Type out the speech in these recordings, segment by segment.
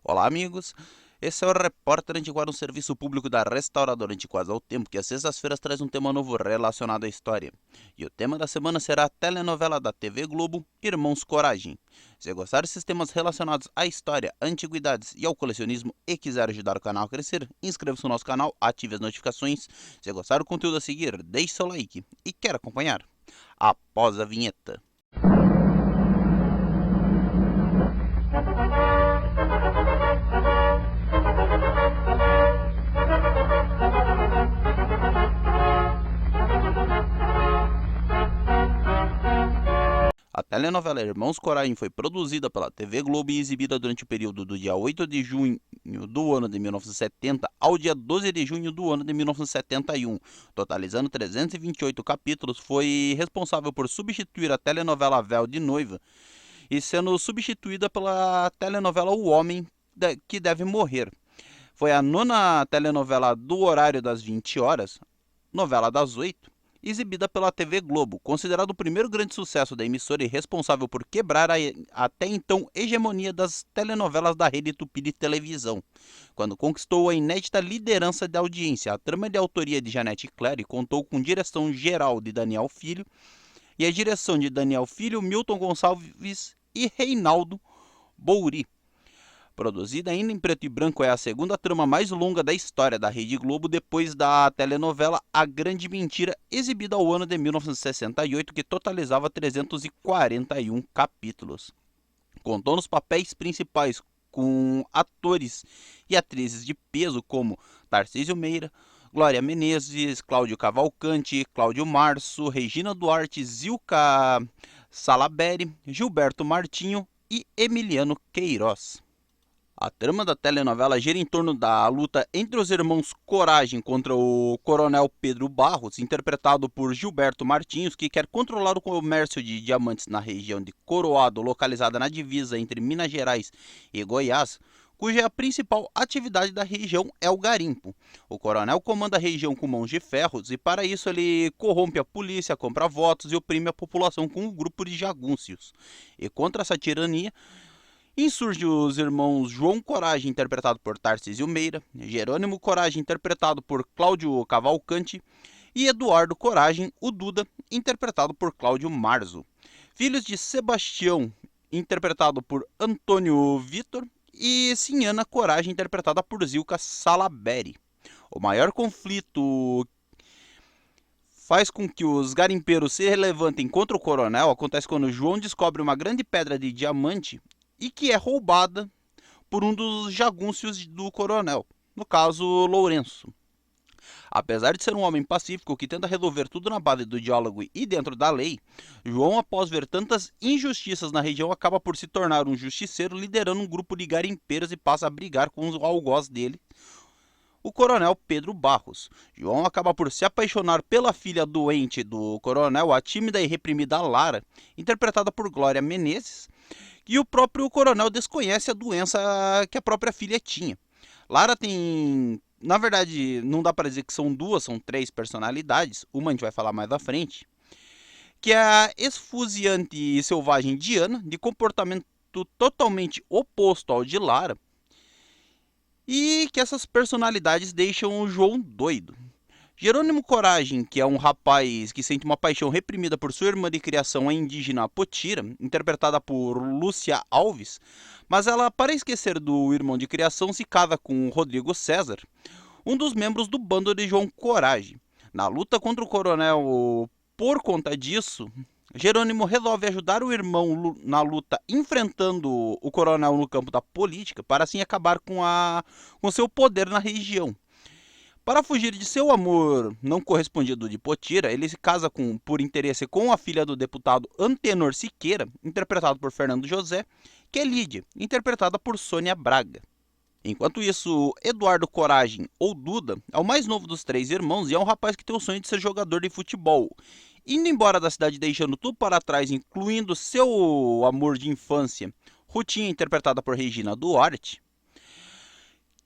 Olá, amigos. Esse é o Repórter Antiquário, um serviço público da Restauradora Antiquários ao Tempo, que às sextas-feiras traz um tema novo relacionado à história. E o tema da semana será a telenovela da TV Globo, Irmãos Coragem. Se gostar desses temas relacionados à história, antiguidades e ao colecionismo e quiser ajudar o canal a crescer, inscreva-se no nosso canal, ative as notificações. Se gostar do conteúdo a seguir, deixe seu like e quer acompanhar. Após a vinheta. A telenovela Irmãos Coragem foi produzida pela TV Globo e exibida durante o período do dia 8 de junho do ano de 1970 ao dia 12 de junho do ano de 1971. Totalizando 328 capítulos, foi responsável por substituir a telenovela Véu de Noiva e sendo substituída pela telenovela O Homem que Deve Morrer. Foi a nona telenovela do horário das 20 horas, novela das 8, exibida pela TV Globo, considerado o primeiro grande sucesso da emissora e responsável por quebrar a até então hegemonia das telenovelas da rede Tupi de televisão, quando conquistou a inédita liderança da audiência. A trama de autoria de Janete Clary contou com direção geral de Daniel Filho e a direção de Daniel Filho, Milton Gonçalves e Reinaldo Bouri. Produzida ainda em preto e branco, é a segunda trama mais longa da história da Rede Globo depois da telenovela A Grande Mentira, exibida ao ano de 1968, que totalizava 341 capítulos. Contou nos papéis principais com atores e atrizes de peso como Tarcísio Meira, Glória Menezes, Cláudio Cavalcante, Cláudio Março, Regina Duarte, Zilka Salaberry, Gilberto Martinho e Emiliano Queiroz. A trama da telenovela gira em torno da luta entre os irmãos Coragem contra o coronel Pedro Barros, interpretado por Gilberto Martins, que quer controlar o comércio de diamantes na região de Coroado, localizada na divisa entre Minas Gerais e Goiás, cuja principal atividade da região é o garimpo. O coronel comanda a região com mãos de ferros e para isso ele corrompe a polícia, compra votos e oprime a população com um grupo de jagunços. E contra essa tirania, insurge os irmãos João Coragem, interpretado por Tarcísio Meira, Jerônimo Coragem, interpretado por Cláudio Cavalcante, e Eduardo Coragem, o Duda, interpretado por Cláudio Marzo. Filhos de Sebastião, interpretado por Antônio Vitor, e Sinhana Coragem, interpretada por Zilka Salaberry. O maior conflito faz com que os garimpeiros se levantem contra o coronel acontece quando João descobre uma grande pedra de diamante e que é roubada por um dos jagunços do coronel, no caso Lourenço. Apesar de ser um homem pacífico que tenta resolver tudo na base do diálogo e dentro da lei, João, após ver tantas injustiças na região, acaba por se tornar um justiceiro, liderando um grupo de garimpeiros e passa a brigar com os algoz dele, o coronel Pedro Barros. João acaba por se apaixonar pela filha doente do coronel, a tímida e reprimida Lara, interpretada por Glória Menezes, e o próprio coronel desconhece a doença que a própria filha tinha. Lara tem, na verdade, não dá para dizer que são duas, são três personalidades, uma a gente vai falar mais à frente, que é a esfuziante e selvagem Diana, de comportamento totalmente oposto ao de Lara, e que essas personalidades deixam o João doido. Jerônimo Coragem, que é um rapaz que sente uma paixão reprimida por sua irmã de criação, a indígena Potira, interpretada por Lúcia Alves, mas ela, para esquecer do irmão de criação, se casa com Rodrigo César, um dos membros do bando de João Coragem. Na luta contra o coronel por conta disso, Jerônimo resolve ajudar o irmão na luta enfrentando o coronel no campo da política, para assim acabar com seu poder na região. Para fugir de seu amor não correspondido de Potira, ele se casa por interesse com a filha do deputado Antenor Siqueira, interpretado por Fernando José, que é Lídia, interpretada por Sônia Braga. Enquanto isso, Eduardo Coragem, ou Duda, é o mais novo dos três irmãos e é um rapaz que tem o sonho de ser jogador de futebol. Indo embora da cidade deixando tudo para trás, incluindo seu amor de infância, Rutinha, interpretada por Regina Duarte,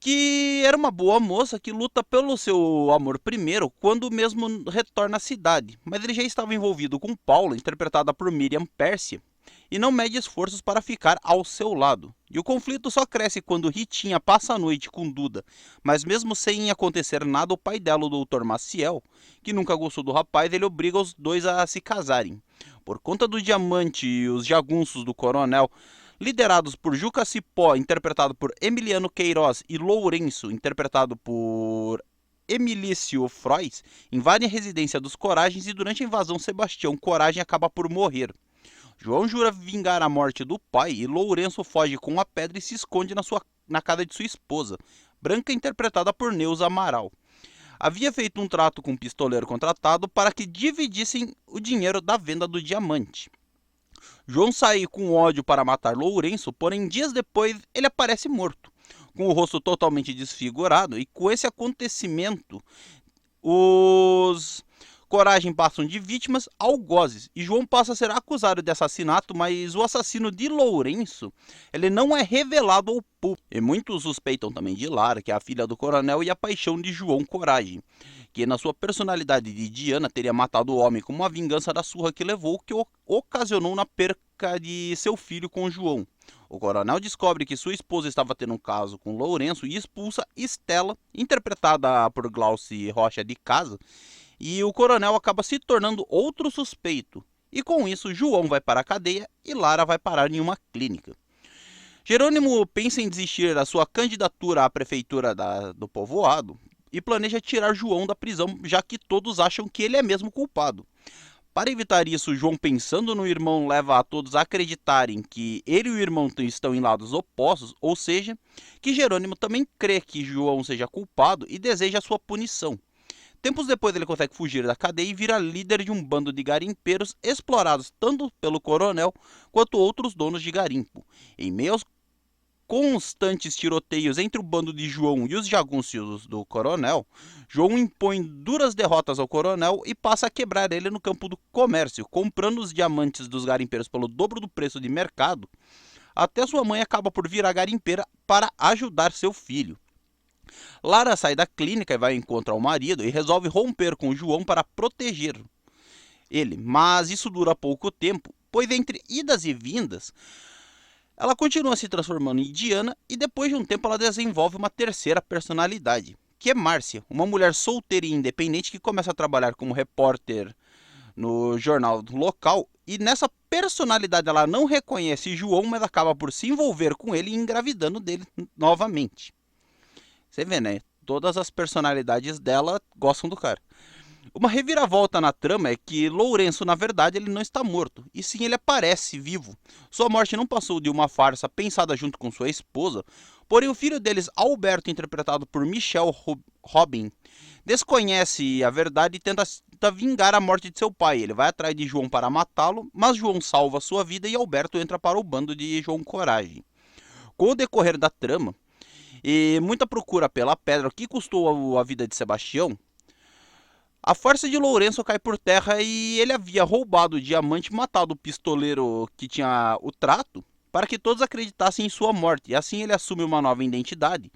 que era uma boa moça que luta pelo seu amor primeiro quando mesmo retorna à cidade, mas ele já estava envolvido com Paula, interpretada por Miriam Pérsia, e não mede esforços para ficar ao seu lado. E o conflito só cresce quando Ritinha passa a noite com Duda, mas mesmo sem acontecer nada, o pai dela, o Dr. Maciel, que nunca gostou do rapaz, ele obriga os dois a se casarem. Por conta do diamante e os jagunços do coronel, liderados por Juca Cipó, interpretado por Emiliano Queiroz, e Lourenço, interpretado por Emilício Frois, invadem a residência dos Coragens e durante a invasão Sebastião Coragem acaba por morrer. João jura vingar a morte do pai e Lourenço foge com a pedra e se esconde na casa de sua esposa, Branca, interpretada por Neuza Amaral. Havia feito um trato com um pistoleiro contratado para que dividissem o dinheiro da venda do diamante. João sai com ódio para matar Lourenço, porém dias depois ele aparece morto, com o rosto totalmente desfigurado, e com esse acontecimento os Coragem passam de vítimas a algozes e João passa a ser acusado de assassinato, mas o assassino de Lourenço ele não é revelado ao público. E muitos suspeitam também de Lara, que é a filha do coronel e a paixão de João Coragem, que na sua personalidade de Diana teria matado o homem como uma vingança da surra que levou, que ocasionou na perca de seu filho com João. O coronel descobre que sua esposa estava tendo um caso com Lourenço e expulsa Estela, interpretada por Glauci Rocha de casa, e o coronel acaba se tornando outro suspeito. E com isso, João vai para a cadeia e Lara vai parar em uma clínica. Jerônimo pensa em desistir da sua candidatura à prefeitura do povoado e planeja tirar João da prisão, já que todos acham que ele é mesmo culpado. Para evitar isso, João, pensando no irmão, leva a todos a acreditarem que ele e o irmão estão em lados opostos, ou seja, que Jerônimo também crê que João seja culpado e deseja a sua punição. Tempos depois ele consegue fugir da cadeia e vira líder de um bando de garimpeiros explorados tanto pelo coronel quanto outros donos de garimpo. Em meio aos constantes tiroteios entre o bando de João e os jagunços do coronel, João impõe duras derrotas ao coronel e passa a quebrar ele no campo do comércio, comprando os diamantes dos garimpeiros pelo dobro do preço de mercado, até sua mãe acaba por virar garimpeira para ajudar seu filho. Lara sai da clínica e vai encontrar o marido e resolve romper com João para proteger ele, mas isso dura pouco tempo, pois entre idas e vindas, ela continua se transformando em Diana e depois de um tempo ela desenvolve uma terceira personalidade, que é Márcia, uma mulher solteira e independente que começa a trabalhar como repórter no jornal local, e nessa personalidade ela não reconhece João, mas acaba por se envolver com ele e engravidando dele novamente. Você vê, né? Todas as personalidades dela gostam do cara. Uma reviravolta na trama é que Lourenço, na verdade, ele não está morto, e sim ele aparece vivo. Sua morte não passou de uma farsa pensada junto com sua esposa, porém o filho deles, Alberto, interpretado por Michel Robin, desconhece a verdade e tenta vingar a morte de seu pai. Ele vai atrás de João para matá-lo, mas João salva sua vida e Alberto entra para o bando de João Coragem. Com o decorrer da trama, e muita procura pela pedra que custou a vida de Sebastião, a farsa de Lourenço cai por terra e ele havia roubado o diamante e matado o pistoleiro que tinha o trato para que todos acreditassem em sua morte, e assim ele assume uma nova identidade.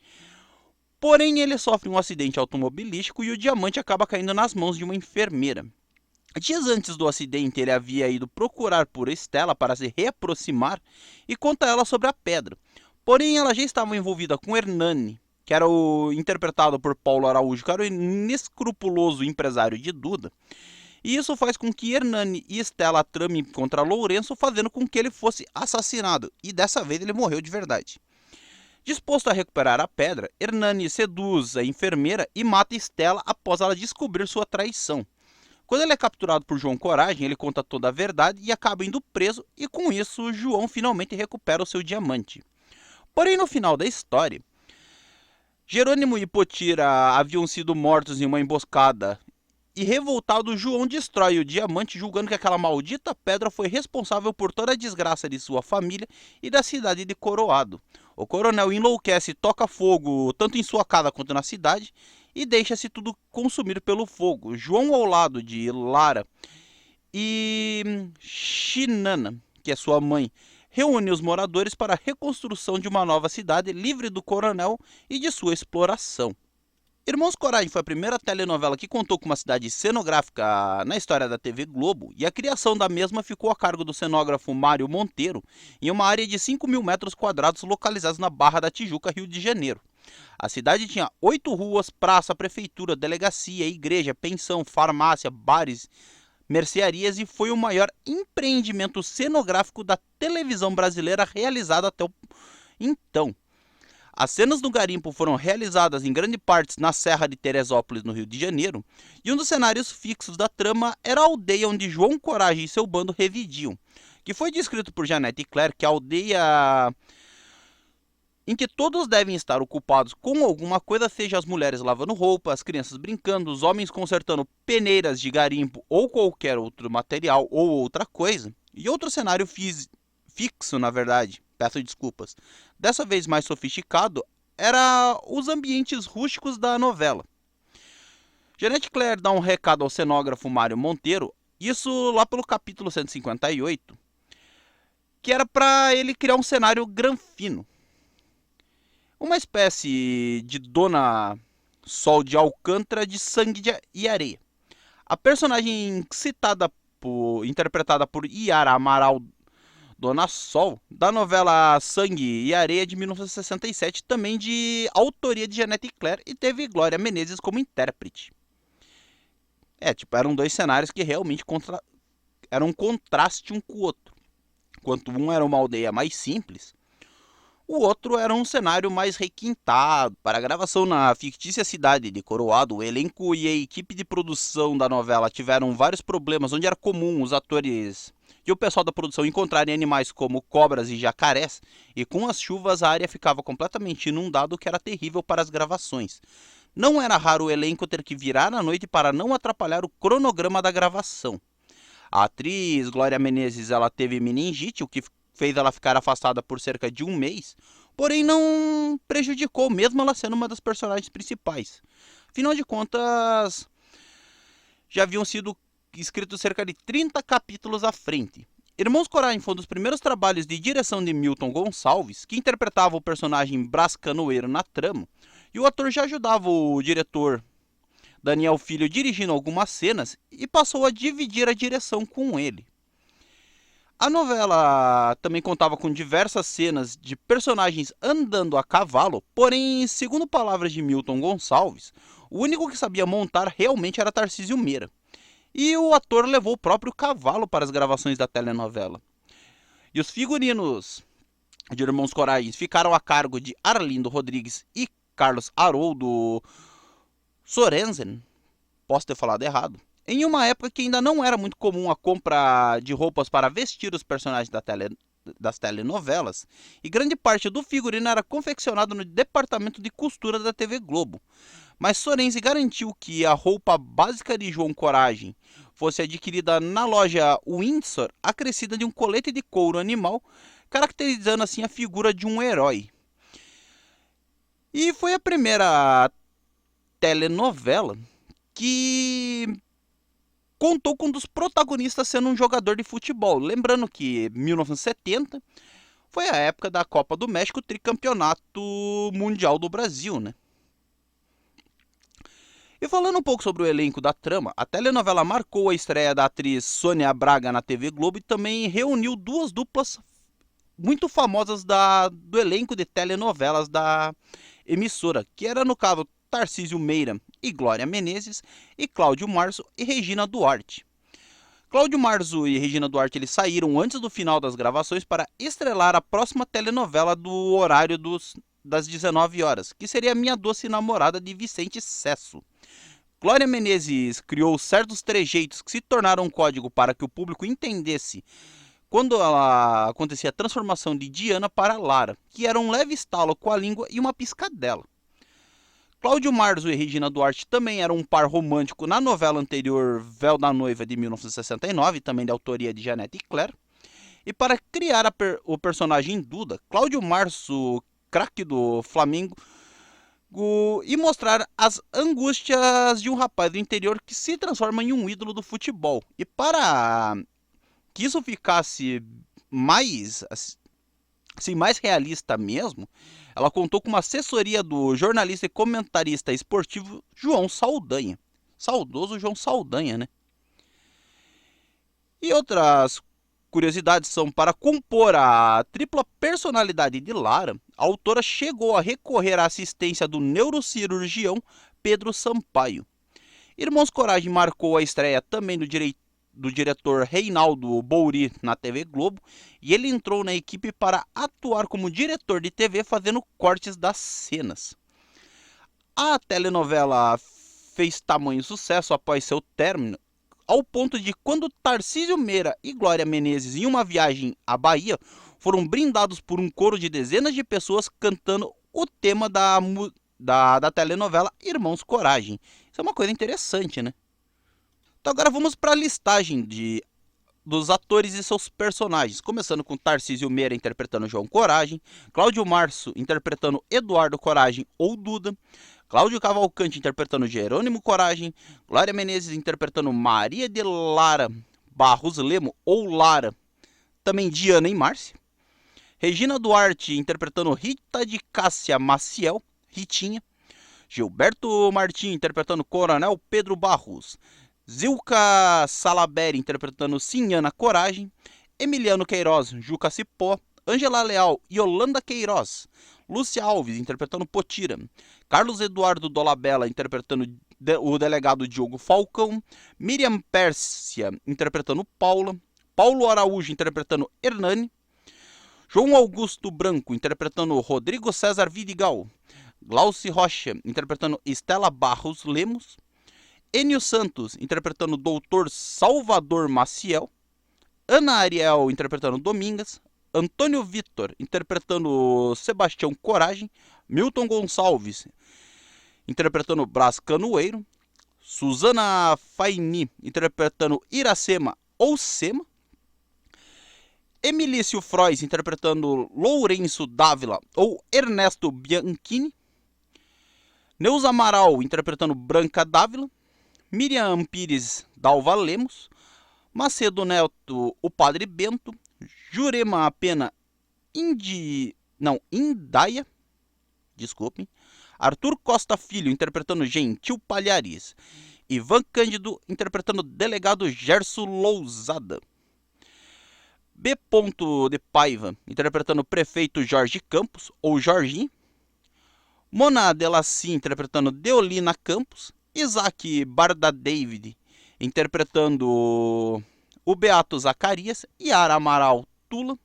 Porém, ele sofre um acidente automobilístico e o diamante acaba caindo nas mãos de uma enfermeira. Dias antes do acidente, ele havia ido procurar por Estela para se reaproximar e conta a ela sobre a pedra. Porém, ela já estava envolvida com Hernani, que era o interpretado por Paulo Araújo, que era o inescrupuloso empresário de Duda. E isso faz com que Hernani e Estela tramem contra Lourenço, fazendo com que ele fosse assassinado. E dessa vez ele morreu de verdade. Disposto a recuperar a pedra, Hernani seduz a enfermeira e mata Estela após ela descobrir sua traição. Quando ele é capturado por João Coragem, ele conta toda a verdade e acaba indo preso, e com isso João finalmente recupera o seu diamante. Porém, no final da história, Jerônimo e Potira haviam sido mortos em uma emboscada, e revoltado, João destrói o diamante, julgando que aquela maldita pedra foi responsável por toda a desgraça de sua família e da cidade de Coroado. O coronel enlouquece e toca fogo tanto em sua casa quanto na cidade, e deixa-se tudo consumir pelo fogo. João, ao lado de Lara e Chinana, que é sua mãe, reúne os moradores para a reconstrução de uma nova cidade livre do coronel e de sua exploração. Irmãos Coragem foi a primeira telenovela que contou com uma cidade cenográfica na história da TV Globo, e a criação da mesma ficou a cargo do cenógrafo Mário Monteiro, em uma área de 5.000 metros quadrados localizados na Barra da Tijuca, Rio de Janeiro. A cidade tinha 8 ruas, praça, prefeitura, delegacia, igreja, pensão, farmácia, bares, mercearias e foi o maior empreendimento cenográfico da televisão brasileira realizado até o então. As cenas do garimpo foram realizadas em grande parte na Serra de Teresópolis, no Rio de Janeiro, e um dos cenários fixos da trama era a aldeia onde João Coragem e seu bando residiam, que foi descrito por Jeanette Claire que a aldeia em que todos devem estar ocupados com alguma coisa, seja as mulheres lavando roupa, as crianças brincando, os homens consertando peneiras de garimpo ou qualquer outro material ou outra coisa, e outro cenário fixo, na verdade, peço desculpas, dessa vez mais sofisticado, era os ambientes rústicos da novela. Jeanette Claire dá um recado ao cenógrafo Mário Monteiro, isso lá pelo capítulo 158, que era para ele criar um cenário granfino. Uma espécie de Dona Sol de Alcântara de sangue e areia. A personagem interpretada por Yara Amaral Dona Sol, da novela Sangue e Areia de 1967, também de autoria de Jeanette Claire, e teve Glória Menezes como intérprete. Eram dois cenários que realmente eram um contraste um com o outro. Enquanto um era uma aldeia mais simples, o outro era um cenário mais requintado. Para a gravação na fictícia cidade de Coroado, o elenco e a equipe de produção da novela tiveram vários problemas, onde era comum os atores e o pessoal da produção encontrarem animais como cobras e jacarés, e com as chuvas a área ficava completamente inundada, o que era terrível para as gravações. Não era raro o elenco ter que virar à noite para não atrapalhar o cronograma da gravação. A atriz Glória Menezes ela teve meningite, o que fez ela ficar afastada por cerca de um mês, porém não prejudicou, mesmo ela sendo uma das personagens principais. Afinal de contas, já haviam sido escritos cerca de 30 capítulos à frente. Irmãos Coragem foi um dos primeiros trabalhos de direção de Milton Gonçalves, que interpretava o personagem Brás Canoeiro na trama, e o ator já ajudava o diretor Daniel Filho dirigindo algumas cenas e passou a dividir a direção com ele. A novela também contava com diversas cenas de personagens andando a cavalo, porém, segundo palavras de Milton Gonçalves, o único que sabia montar realmente era Tarcísio Meira. E o ator levou o próprio cavalo para as gravações da telenovela. E os figurinos de Irmãos Coragem ficaram a cargo de Arlindo Rodrigues e Carlos Haroldo Sorensen, posso ter falado errado, em uma época que ainda não era muito comum a compra de roupas para vestir os personagens das telenovelas, e grande parte do figurino era confeccionado no departamento de costura da TV Globo. Mas Sorensen garantiu que a roupa básica de João Coragem fosse adquirida na loja Windsor, acrescida de um colete de couro animal, caracterizando assim a figura de um herói. E foi a primeira telenovela que contou com um dos protagonistas sendo um jogador de futebol. Lembrando que 1970 foi a época da Copa do México, tricampeonato mundial do Brasil, né? E falando um pouco sobre o elenco da trama, a telenovela marcou a estreia da atriz Sônia Braga na TV Globo e também reuniu duas duplas muito famosas do elenco de telenovelas da emissora, que era no caso Tarcísio Meira e Glória Menezes, e Cláudio Marzo e Regina Duarte. Cláudio Marzo e Regina Duarte eles saíram antes do final das gravações para estrelar a próxima telenovela do horário das 19 horas, que seria Minha Doce Namorada de Vicente Cesso. Glória Menezes criou certos trejeitos que se tornaram um código para que o público entendesse quando acontecia a transformação de Diana para Lara, que era um leve estalo com a língua e uma piscadela. Cláudio Marzo e Regina Duarte também eram um par romântico na novela anterior Véu da Noiva de 1969, também de autoria de Jeanette Claire. E para criar o personagem Duda, Cláudio Marzo, craque do Flamengo, e mostrar as angústias de um rapaz do interior que se transforma em um ídolo do futebol. E para que isso ficasse mais realista mesmo, ela contou com uma assessoria do jornalista e comentarista esportivo João Saldanha. Saudoso João Saldanha, né? E outras curiosidades são: para compor a tripla personalidade de Lara, a autora chegou a recorrer à assistência do neurocirurgião Pedro Sampaio. Irmãos Coragem marcou a estreia também do diretor Reinaldo Bouri na TV Globo, e ele entrou na equipe para atuar como diretor de TV, fazendo cortes das cenas. A telenovela fez tamanho sucesso após seu término, ao ponto de, quando Tarcísio Meira e Glória Menezes, em uma viagem à Bahia, foram brindados por um coro de dezenas de pessoas cantando o tema da telenovela Irmãos Coragem. Isso é uma coisa interessante, né? Então agora vamos para a listagem dos atores e seus personagens, começando com Tarcísio Meira interpretando João Coragem, Cláudio Março interpretando Eduardo Coragem ou Duda, Cláudio Cavalcante interpretando Jerônimo Coragem, Glória Menezes interpretando Maria de Lara Barros Lemo ou Lara, também Diana e Márcia, Regina Duarte interpretando Rita de Cássia Maciel, Ritinha, Gilberto Martim interpretando Coronel Pedro Barros, Zilka Salaberry interpretando Sinhana Coragem, Emiliano Queiroz, Juca Cipó, Ângela Leal e Yolanda Queiroz, Lúcia Alves interpretando Potira, Carlos Eduardo Dolabella interpretando o delegado Diogo Falcão, Miriam Pérsia interpretando Paula, Paulo Araújo interpretando Hernani, João Augusto Branco interpretando Rodrigo César Vidigal, Glauci Rocha interpretando Estela Barros Lemos, Enio Santos interpretando Dr. Salvador Maciel, Ana Ariel interpretando Domingas, Antônio Vitor interpretando Sebastião Coragem, Milton Gonçalves interpretando Brás Canoeiro, Suzana Faini interpretando Iracema ou Sema, Emilício Frois interpretando Lourenço Dávila ou Ernesto Bianchini, Neuza Amaral interpretando Branca Dávila, Miriam Pires Dalva Lemos, Macedo Neto o Padre Bento, Jurema Pena Indaia, desculpem, Arthur Costa Filho interpretando Gentil Palhares, Ivan Cândido interpretando Delegado Gerson Lousada, B. de Paiva interpretando Prefeito Jorge Campos ou Jorginho, Mona Delassi interpretando Deolina Campos, Isaac Barda David interpretando o Beato Zacarias, Yara Amaral Tula,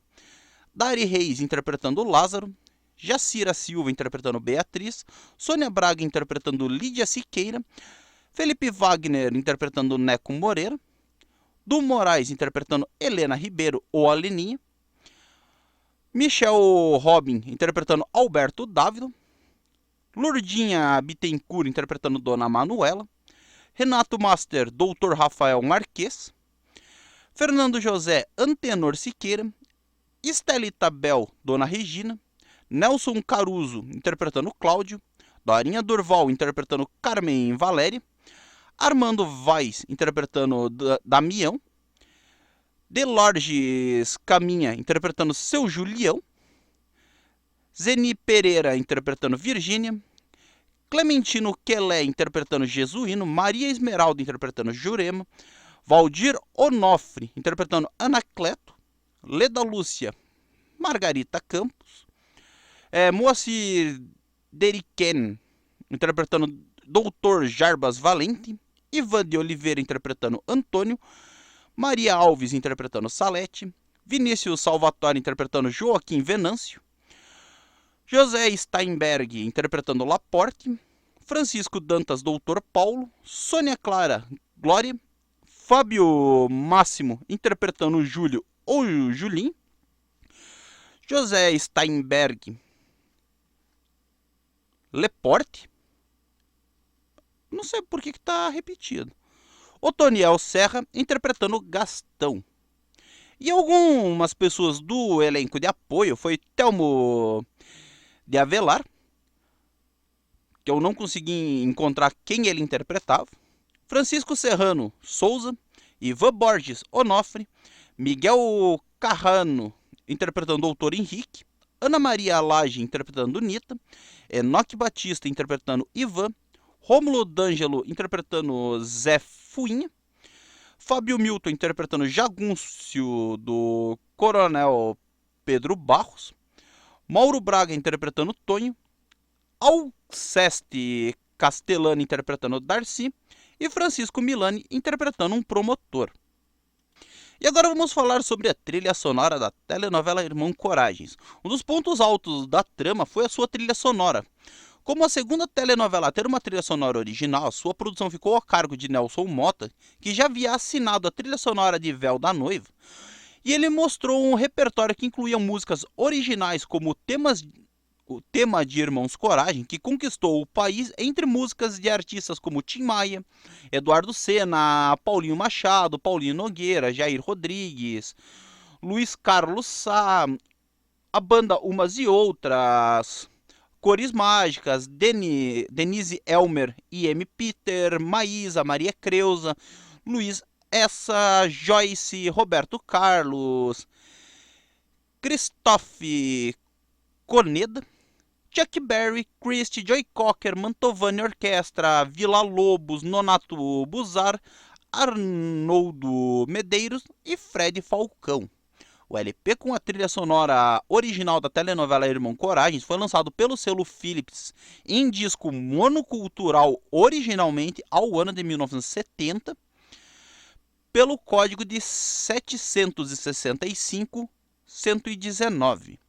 Dari Reis interpretando Lázaro, Jacira Silva interpretando Beatriz, Sônia Braga interpretando Lídia Siqueira, Felipe Wagner interpretando Neco Moreira, Du Moraes interpretando Helena Ribeiro ou Aleninha, Michel Robin interpretando Alberto Dávila, Lourdinha Bittencourt interpretando Dona Manuela, Renato Master Dr. Rafael Marques, Fernando José Antenor Siqueira, Estelita Bel Dona Regina, Nelson Caruso interpretando Cláudio, Dorinha Durval interpretando Carmen Valéria, Armando Vaz interpretando Damião, Delorges Caminha interpretando Seu Julião, Zeni Pereira interpretando Virgínia, Clementino Quelé interpretando Jesuíno, Maria Esmeralda interpretando Jurema, Valdir Onofre interpretando Anacleto, Leda Lúcia Margarita Campos, Moacir Deriken interpretando Dr. Jarbas Valente, Ivan de Oliveira interpretando Antônio, Maria Alves interpretando Salete, Vinícius Salvatore interpretando Joaquim Venâncio, José Steinberg interpretando Laporte, Francisco Dantas Dr. Paulo, Sônia Clara Glória, Fábio Máximo interpretando Júlio ou Julim, José Steinberg Leporte, não sei por que está repetido, Otoniel Serra interpretando Gastão. E algumas pessoas do elenco de apoio foi Telmo de Avelar, que eu não consegui encontrar quem ele interpretava, Francisco Serrano Souza, Ivan Borges Onofre, Miguel Carrano interpretando o Dr. Henrique, Ana Maria Lage interpretando Nita, Enoque Batista interpretando Ivan, Rômulo D'Angelo interpretando Zé Fuinha, Fábio Milton interpretando Jagúncio do Coronel Pedro Barros, Mauro Braga interpretando Tonho, Alceste Castellani interpretando Darcy e Francisco Milani interpretando um promotor. E agora vamos falar sobre a trilha sonora da telenovela Irmão Coragens. Um dos pontos altos da trama foi a sua trilha sonora. Como a segunda telenovela a ter uma trilha sonora original, sua produção ficou a cargo de Nelson Motta, que já havia assinado a trilha sonora de Véu da Noiva, e ele mostrou um repertório que incluía músicas originais como o tema de Irmãos Coragem, que conquistou o país entre músicas de artistas como Tim Maia, Eduardo Sena, Paulinho Machado, Paulinho Nogueira, Jair Rodrigues, Luiz Carlos Sá, a banda Umas e Outras, Cores Mágicas, Denise Elmer e M. Peter, Maísa, Maria Creuza, Luiz Essa, Joyce, Roberto Carlos, Christophe Coneda, Chuck Berry, Christy, Joy Cocker, Mantovani Orquestra, Vila Lobos, Nonato Buzar, Arnoldo Medeiros e Fred Falcão. O LP com a trilha sonora original da telenovela Irmão Coragens foi lançado pelo selo Philips em disco monocultural originalmente ao ano de 1970 pelo código de 765-119.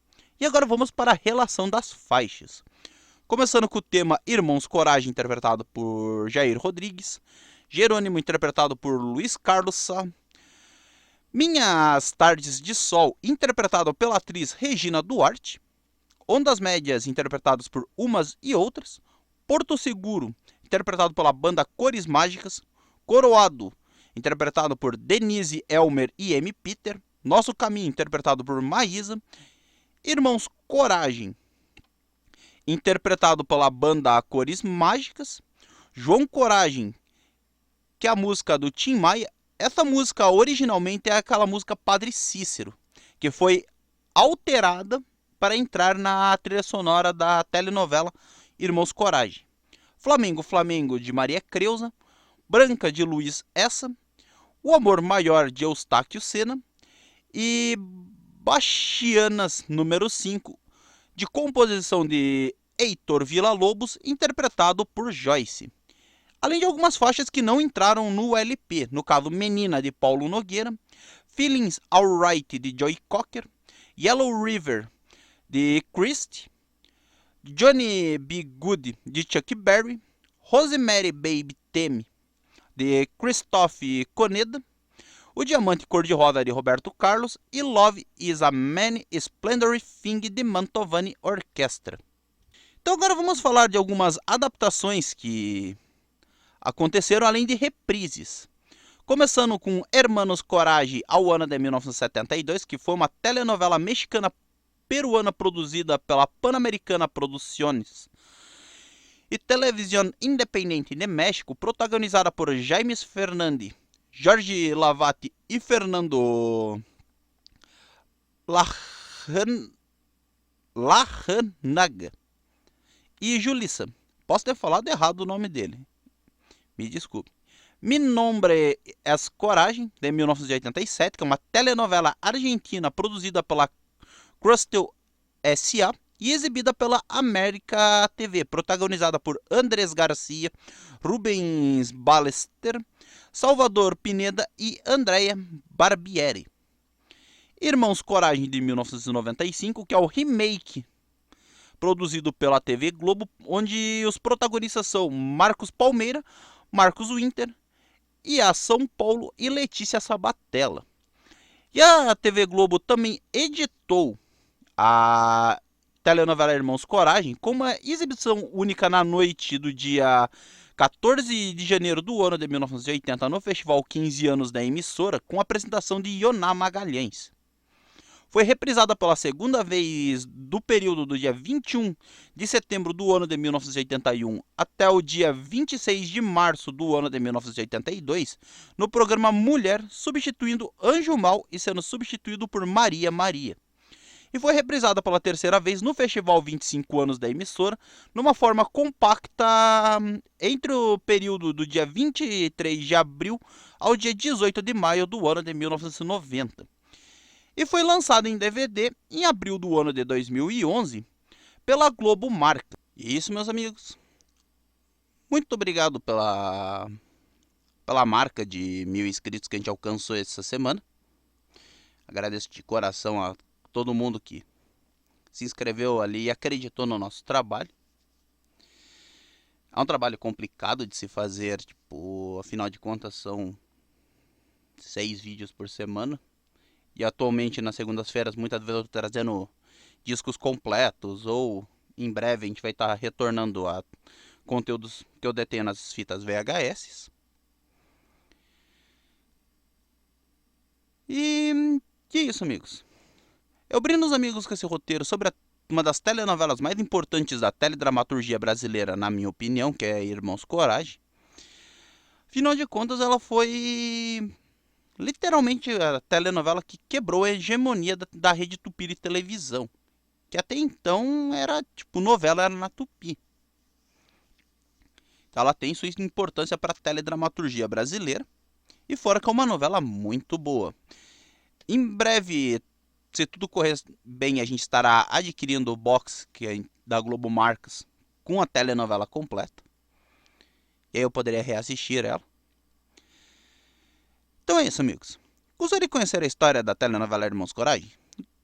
E agora vamos para a relação das faixas. Começando com o tema Irmãos Coragem, interpretado por Jair Rodrigues, Jerônimo, interpretado por Luiz Carlos Sá, Minhas Tardes de Sol, interpretado pela atriz Regina Duarte, Ondas Médias, interpretados por Umas e Outras, Porto Seguro, interpretado pela banda Cores Mágicas, Coroado, interpretado por Denise Elmer e M. Peter, Nosso Caminho, interpretado por Maísa, Irmãos Coragem, interpretado pela banda Cores Mágicas, João Coragem, que é a música do Tim Maia. Essa música originalmente é aquela música Padre Cícero, que foi alterada para entrar na trilha sonora da telenovela Irmãos Coragem. Flamengo, Flamengo, de Maria Creuza, Branca, de Luiz Essa, O Amor Maior, de Eustáquio Sena e Bachianas número 5, de composição de Heitor Villa-Lobos, interpretado por Joyce. Além de algumas faixas que não entraram no LP, no caso Menina, de Paulo Nogueira, Feelings Alright, de Joy Cocker, Yellow River, de Christy, Johnny B. Good, de Chuck Berry, Rosemary Baby Teme, de Christophe Coneda, O Diamante Cor-de-Rosa, de Roberto Carlos e Love is a Many Splendid Thing, de Mantovani Orquestra. Então agora vamos falar de algumas adaptações que aconteceram, além de reprises. Começando com Hermanos Coragem ao ano de 1972, que foi uma telenovela mexicana-peruana produzida pela Pan-Americana Producciones e Televisión Independiente de México, protagonizada por James Fernandi, Jorge Lavati e Fernando Larranaga e Julissa. Posso ter falado errado o nome dele, me desculpe. Mi Nombre es Coragem, de 1987, que é uma telenovela argentina produzida pela Crustel S.A. e exibida pela América TV, protagonizada por Andrés Garcia, Rubens Ballester, Salvador Pineda e Andrea Barbieri. Irmãos Coragem, de 1995, que é o remake produzido pela TV Globo, onde os protagonistas são Marcos Palmeira, Marcos Winter e a São Paulo e Letícia Sabatella. E a TV Globo também editou a telenovela Irmãos Coragem com uma exibição única na noite do dia 14 de janeiro do ano de 1980 no Festival 15 anos da emissora, com a apresentação de Ioná Magalhães. Foi reprisada pela segunda vez do período do dia 21 de setembro do ano de 1981 até o dia 26 de março do ano de 1982, no programa Mulher, substituindo Anjo Mal e sendo substituído por Maria Maria. e foi reprisada pela terceira vez no Festival 25 anos da emissora, numa forma compacta entre o período do dia 23 de abril ao dia 18 de maio do ano de 1990. E foi lançado em DVD em abril do ano de 2011 pela Globo Marca. E isso, meus amigos, muito obrigado pela marca de 1000 inscritos que a gente alcançou essa semana. Agradeço de coração a todo mundo que se inscreveu ali e acreditou no nosso trabalho. É um trabalho complicado de se fazer, tipo, afinal de contas são 6 vídeos por semana. E atualmente nas segundas-feiras muitas vezes eu tô trazendo discos completos, ou em breve a gente vai estar retornando a conteúdos que eu detenho nas fitas VHS. E que isso, amigos. Eu brindo os amigos com esse roteiro sobre uma das telenovelas mais importantes da teledramaturgia brasileira, na minha opinião, que é Irmãos Coragem. Afinal de contas, ela foi literalmente a telenovela que quebrou a hegemonia da Rede Tupi de televisão, que até então era tipo novela, era na Tupi. Então ela tem sua importância para a teledramaturgia brasileira, e fora que é uma novela muito boa. Em breve, se tudo correr bem, a gente estará adquirindo o box que é da Globo Marcas com a telenovela completa. E aí eu poderia reassistir ela. Então é isso, amigos. Gostaria de conhecer a história da telenovela Irmãos Coragem?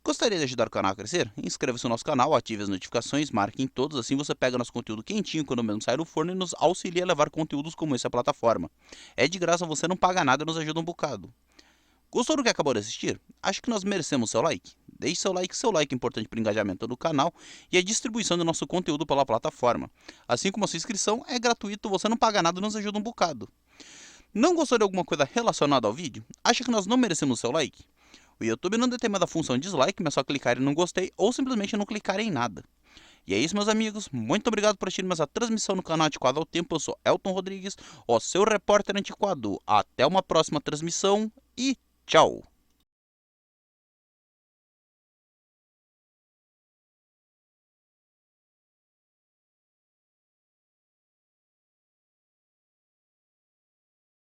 Gostaria de ajudar o canal a crescer? Inscreva-se no nosso canal, ative as notificações, marque em todos, assim você pega nosso conteúdo quentinho quando mesmo sair do forno e nos auxilia a levar conteúdos como esse à plataforma. É de graça, você não paga nada e nos ajuda um bocado. Gostou do que acabou de assistir? Acho que nós merecemos seu like? Deixe seu like é importante para o engajamento do canal e a distribuição do nosso conteúdo pela plataforma. Assim como a sua inscrição é gratuito, você não paga nada e nos ajuda um bocado. Não gostou de alguma coisa relacionada ao vídeo? Acha que nós não merecemos seu like? O YouTube não determina a função dislike, mas é só clicar em não gostei ou simplesmente não clicar em nada. E é isso, meus amigos. Muito obrigado por assistir mais a transmissão no canal Antiquado ao Tempo. Eu sou Elton Rodrigues, o seu repórter antiquado. Até uma próxima transmissão e tchau!